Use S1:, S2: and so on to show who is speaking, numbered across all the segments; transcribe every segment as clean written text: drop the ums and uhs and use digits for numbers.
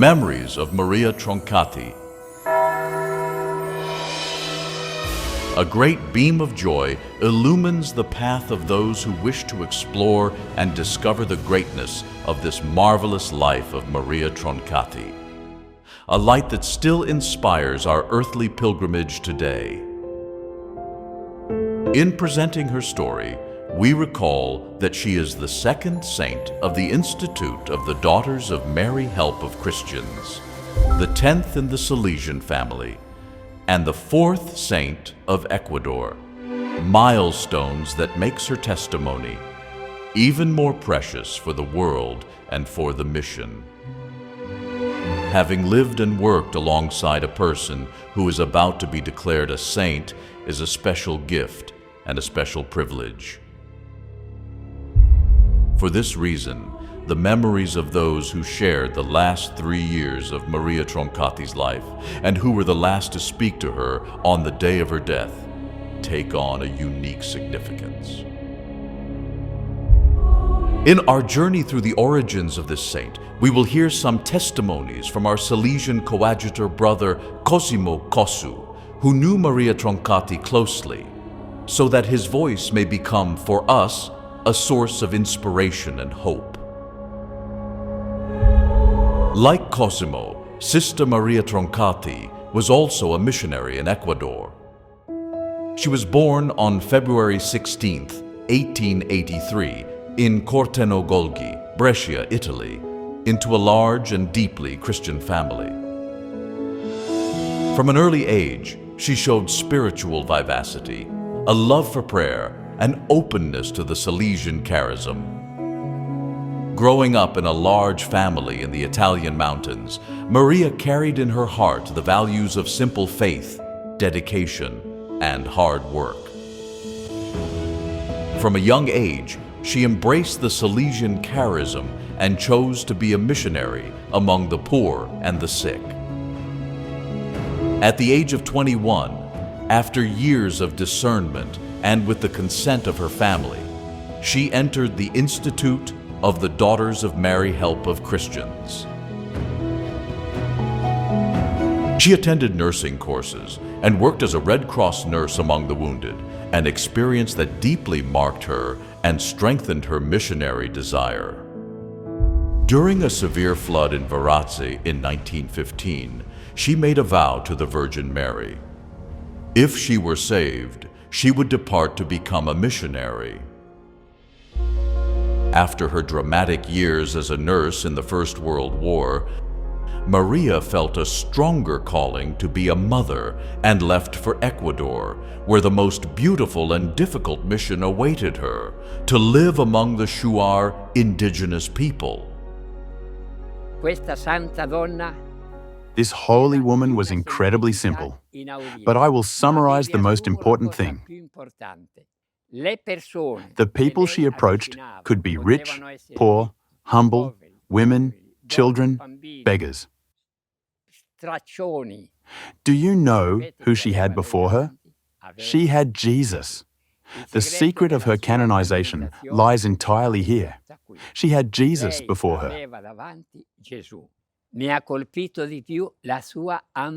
S1: Memories of Maria Troncatti. A great beam of joy illumines the path of those who wish to explore and discover the greatness of this marvelous life of Maria Troncatti. A light that still inspires our earthly pilgrimage today. In presenting her story, we recall that she is the second saint of the Institute of the Daughters of Mary Help of Christians, the 10th in the Salesian family, and the 4th saint of Ecuador, milestones that makes her testimony even more precious for the world and for the mission. Having lived and worked alongside a person who is about to be declared a saint is a special gift and a special privilege. For this reason, the memories of those who shared the last 3 years of Maria Troncatti's life and who were the last to speak to her on the day of her death take on a unique significance. In our journey through the origins of this saint, we will hear some testimonies from our Salesian coadjutor brother Cosimo Cosu, who knew Maria Troncatti closely, so that his voice may become for us a source of inspiration and hope. Like Cosimo, Sister Maria Troncatti was also a missionary in Ecuador. She was born on February 16, 1883, in Cortenogolgi, Brescia, Italy, into a large and deeply Christian family. From an early age, she showed spiritual vivacity, a love for prayer, an openness to the Salesian charism. Growing up in a large family in the Italian mountains, Maria carried in her heart the values of simple faith, dedication, and hard work. From a young age, she embraced the Salesian charism and chose to be a missionary among the poor and the sick. At the age of 21, after years of discernment and with the consent of her family, she entered the Institute of the Daughters of Mary Help of Christians. She attended nursing courses and worked as a Red Cross nurse among the wounded, an experience that deeply marked her and strengthened her missionary desire. During a severe flood in Varazze in 1915, she made a vow to the Virgin Mary. If she were saved, she would depart to become a missionary. After her dramatic years as a nurse in the First World War, Maria felt a stronger calling to be a mother and left for Ecuador, where the most beautiful and difficult mission awaited her, to live among the Shuar indigenous people.
S2: This holy woman was incredibly simple, but I will summarize the most important thing. The people she approached could be rich, poor, humble, women, children, beggars. Do you know who she had before her? She had Jesus. The secret of her canonization lies entirely here. She had Jesus before her.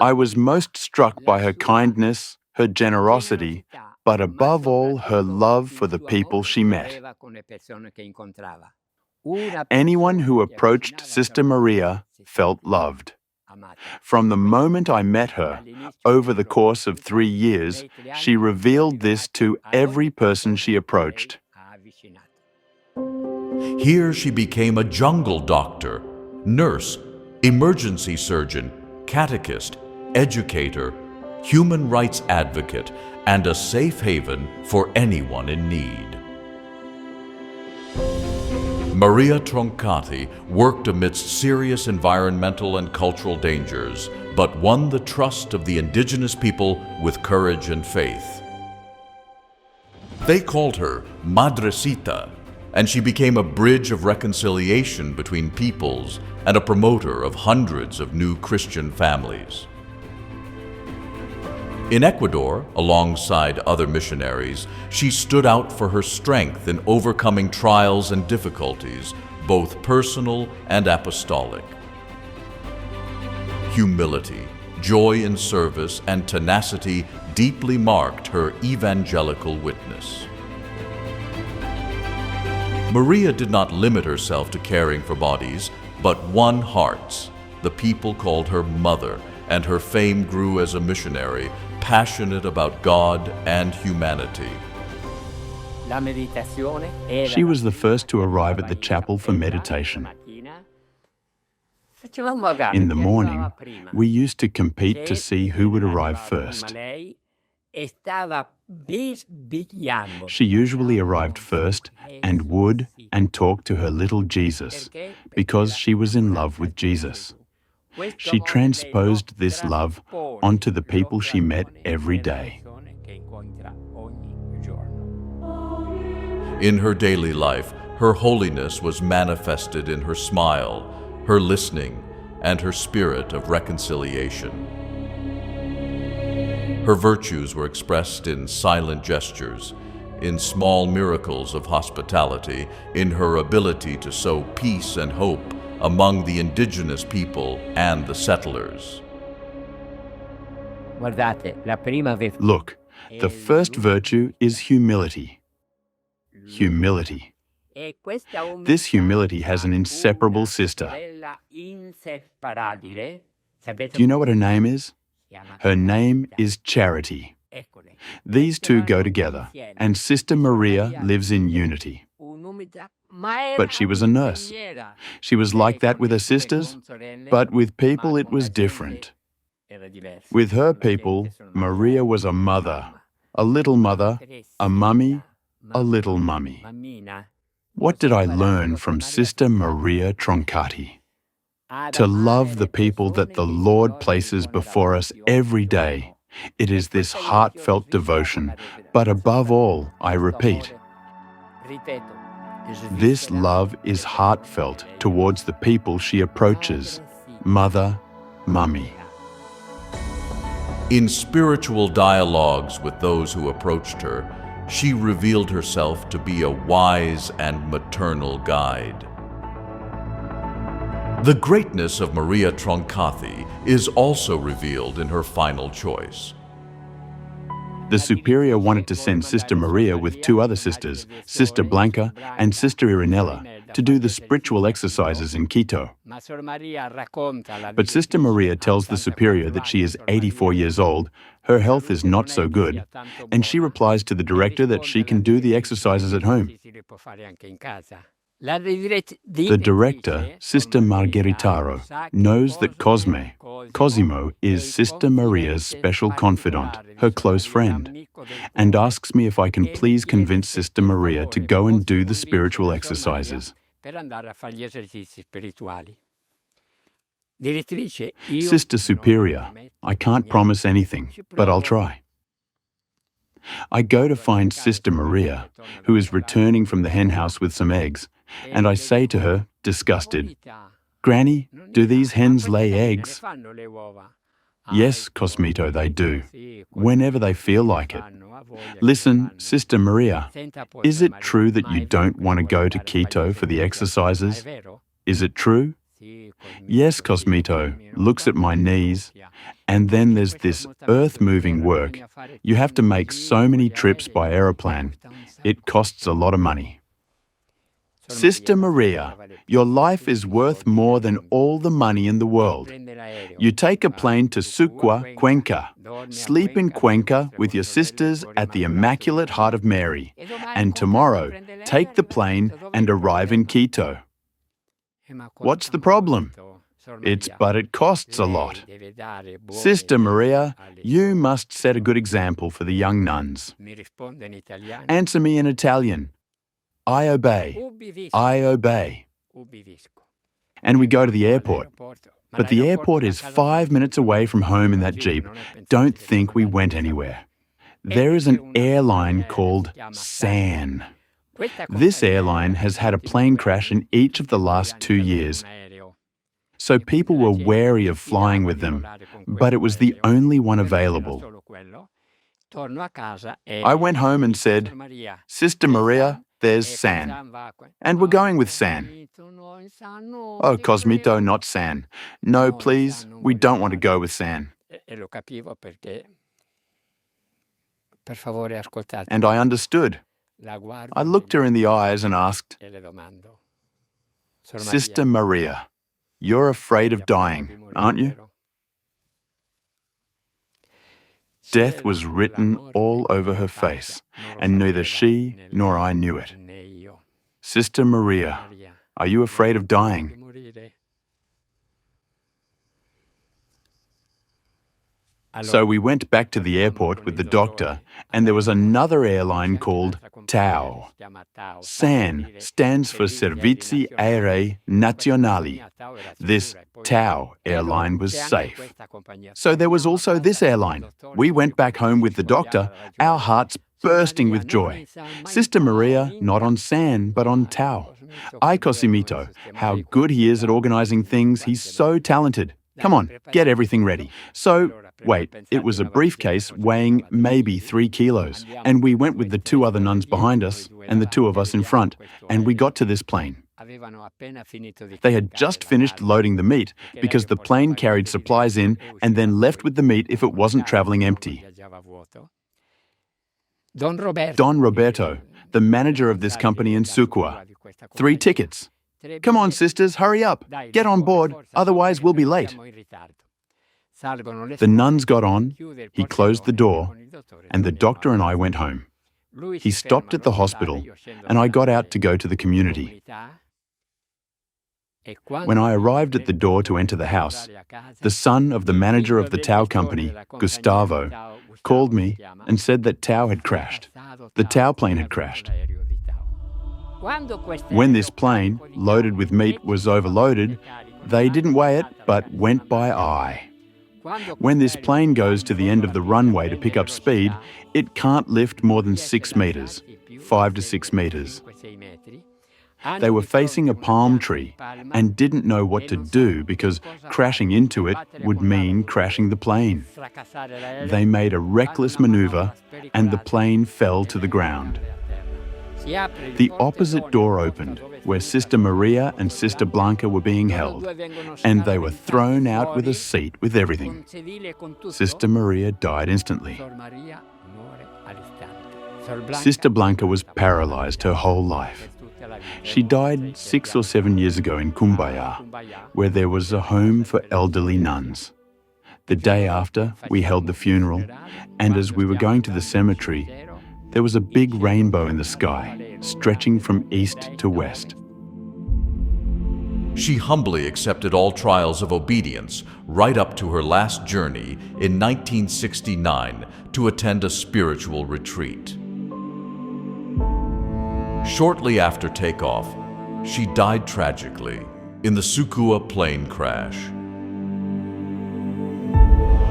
S2: I was most struck by her kindness, her generosity, but above all, her love for the people she met. Anyone who approached Sister Maria felt loved. From the moment I met her, over the course of 3 years, she revealed this to every person she approached.
S1: Here she became a jungle doctor, nurse, emergency surgeon, catechist, educator, human rights advocate, and a safe haven for anyone in need. Maria Troncatti worked amidst serious environmental and cultural dangers, but won the trust of the indigenous people with courage and faith. They called her Madrecita, and she became a bridge of reconciliation between peoples and a promoter of hundreds of new Christian families. In Ecuador, alongside other missionaries, she stood out for her strength in overcoming trials and difficulties, both personal and apostolic. humility, joy in service, and tenacity deeply marked her evangelical witness. Maria did not limit herself to caring for bodies, but won hearts. The people called her Mother, and her fame grew as a missionary, passionate about God and humanity.
S2: She was the first to arrive at the chapel for meditation. In the morning, we used to compete to see who would arrive first. She usually arrived first and would and talked to her little Jesus because she was in love with Jesus. She transposed this love onto the people she met every day.
S1: In her daily life, her holiness was manifested in her smile, her listening, and her spirit of reconciliation. Her virtues were expressed in silent gestures, in small miracles of hospitality, in her ability to sow peace and hope among the indigenous people and the settlers.
S2: Look, the first virtue is humility. Humility. This humility has an inseparable sister. Do you know what her name is? Her name is Charity. These two go together, and Sister Maria lives in unity. But she was a nurse. She was like that with her sisters, but with people it was different. With her people, Maria was a mother, a little mother, a mummy, a little mummy. What did I learn from Sister Maria Troncatti? To love the people that the Lord places before us every day. It is this heartfelt devotion, but above all, I repeat, this love is heartfelt towards the people she approaches, mother, mummy.
S1: In spiritual dialogues with those who approached her, she revealed herself to be a wise and maternal guide. The greatness of Maria Troncatti is also revealed in her final choice.
S2: The superior wanted to send Sister Maria with two other sisters, Sister Blanca and Sister Irenella, to do the spiritual exercises in Quito. But Sister Maria tells the superior that she is 84 years old, her health is not so good, and she replies to the director that she can do the exercises at home. The director, Sister Margheritaro, knows that Cosimo is Sister Maria's special confidant, her close friend, and asks me if I can please convince Sister Maria to go and do the spiritual exercises. Sister Superior, I can't promise anything, but I'll try. I go to find Sister Maria, who is returning from the henhouse with some eggs, and I say to her, disgusted, "Granny, do these hens lay eggs?" "Yes, Cosmito, they do, whenever they feel like it." "Listen, Sister Maria, is it true that you don't want to go to Quito for the exercises? Is it true?" "Yes, Cosmito," looks at my knees. "And then there's this earth-moving work. You have to make so many trips by aeroplane. It costs a lot of money." "Sister Maria, your life is worth more than all the money in the world. You take a plane to Sucre, Cuenca. Sleep in Cuenca with your sisters at the Immaculate Heart of Mary. And tomorrow, take the plane and arrive in Quito." "What's the problem?" But it costs a lot." "Sister Maria, you must set a good example for the young nuns." "Answer me in Italian." "I obey. I obey." And we go to the airport. But the airport is 5 minutes away from home in that Jeep. Don't think we went anywhere. There is an airline called SAN. This airline has had a plane crash in each of the last 2 years. So people were wary of flying with them, but it was the only one available. I went home and said, "Sister Maria, there's San. And we're going with San. Oh, Cosmito, not San. No, please, we don't want to go with San. And I understood. I looked her in the eyes and asked, Sister Maria, you're afraid of dying, aren't you? Death was written all over her face, and neither she nor I knew it. Sister Maria, are you afraid of dying? So we went back to the airport with the doctor, and there was another airline called TAO. SAN stands for Servizi Aerei Nazionali. This TAO airline was safe. So there was also this airline. We went back home with the doctor, our hearts bursting with joy. Sister Maria, not on SAN, but on TAO. Ay, Cosmito, how good he is at organizing things. He's so talented. Come on, get everything ready. So, wait, it was a briefcase weighing maybe 3 kilos, and we went with the 2 other nuns behind us and the 2 of us in front, and we got to this plane. They had just finished loading the meat because the plane carried supplies in and then left with the meat if it wasn't traveling empty. Don Roberto, the manager of this company in Sucua. 3 tickets. Come on, sisters, hurry up. Get on board, otherwise we'll be late. The nuns got on, he closed the door, and the doctor and I went home. He stopped at the hospital, and I got out to go to the community. When I arrived at the door to enter the house, the son of the manager of the Tau company, Gustavo, called me and said that Tau had crashed. The Tau plane had crashed. When this plane, loaded with meat, was overloaded, they didn't weigh it, but went by eye. When this plane goes to the end of the runway to pick up speed, it can't lift more than 6 meters, 5 to 6 meters. They were facing a palm tree and didn't know what to do because crashing into it would mean crashing the plane. They made a reckless maneuver and the plane fell to the ground. The opposite door opened, where Sister Maria and Sister Blanca were being held, and they were thrown out with a seat with everything. Sister Maria died instantly. Sister Blanca was paralyzed her whole life. She died 6 or 7 years ago in Cumbaya, where there was a home for elderly nuns. The day after, we held the funeral, and as we were going to the cemetery, there was a big rainbow in the sky, stretching from east to west.
S1: She humbly accepted all trials of obedience right up to her last journey in 1969 to attend a spiritual retreat. Shortly after takeoff, she died tragically in the Sucua plane crash.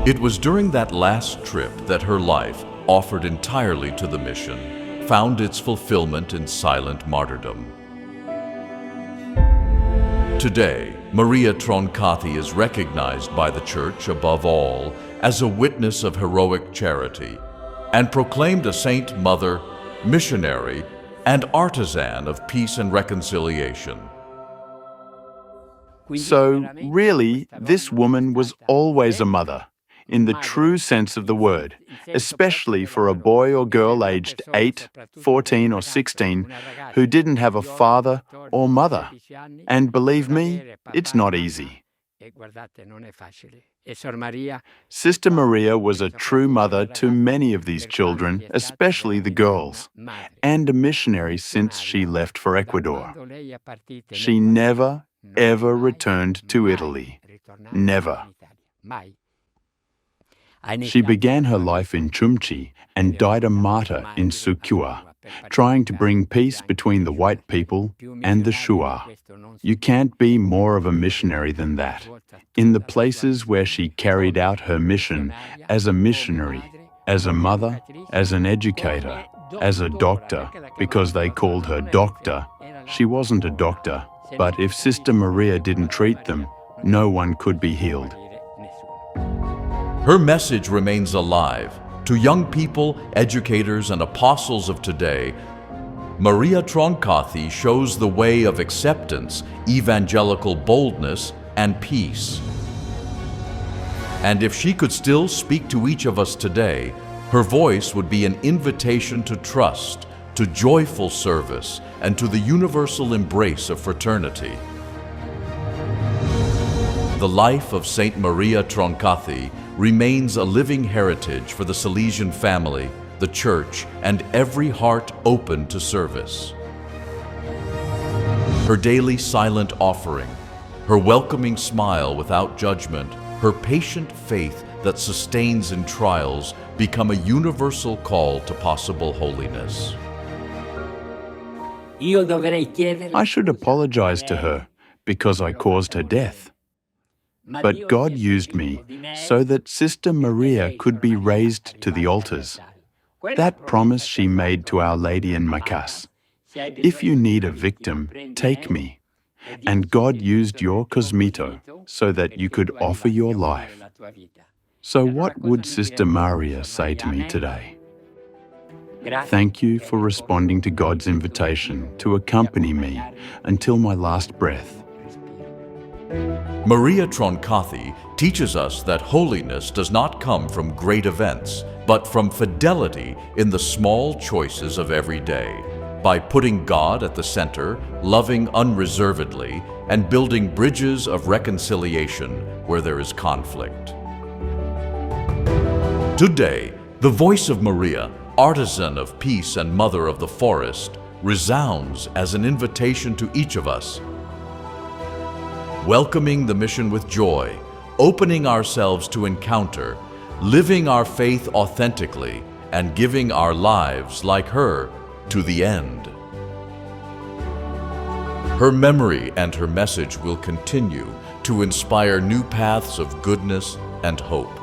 S1: It was during that last trip that her life, offered entirely to the mission, found its fulfillment in silent martyrdom. Today, Maria Troncatti is recognized by the Church above all as a witness of heroic charity and proclaimed a saint mother, missionary, and artisan of peace and reconciliation.
S2: So, really, this woman was always a mother, in the true sense of the word, especially for a boy or girl aged 8, 14 or 16 who didn't have a father or mother. And believe me, it's not easy. Sister Maria was a true mother to many of these children, especially the girls, and a missionary since she left for Ecuador. She never, ever returned to Italy. Never. She began her life in Chumchi and died a martyr in Sucua, trying to bring peace between the white people and the Shua. You can't be more of a missionary than that. In the places where she carried out her mission as a missionary, as a mother, as an educator, as a doctor, because they called her doctor. She wasn't a doctor, but if Sister Maria didn't treat them, no one could be healed.
S1: Her message remains alive to young people, educators, and apostles of today Maria Troncatti shows the way of acceptance, evangelical boldness, and peace. And if she could still speak to each of us today, her voice would be an invitation to trust, to joyful service, and to the universal embrace of fraternity. The life of Saint Maria Troncatti remains a living heritage for the Salesian family, the Church, and every heart open to service. Her daily silent offering, her welcoming smile without judgment, her patient faith that sustains in trials become a universal call to possible holiness.
S2: I should apologize to her because I caused her death. But God used me so that Sister Maria could be raised to the altars. That promise she made to Our Lady in Macass. If you need a victim, take me. And God used your Cosmito so that you could offer your life. So what would Sister Maria say to me today? Thank you for responding to God's invitation to accompany me until my last breath.
S1: Maria Troncatti teaches us that holiness does not come from great events, but from fidelity in the small choices of every day, by putting God at the center, loving unreservedly, and building bridges of reconciliation where there is conflict. Today, the voice of Maria, artisan of peace and mother of the forest, resounds as an invitation to each of us, welcoming the mission with joy, opening ourselves to encounter, living our faith authentically, and giving our lives like her to the end. Her memory and her message will continue to inspire new paths of goodness and hope.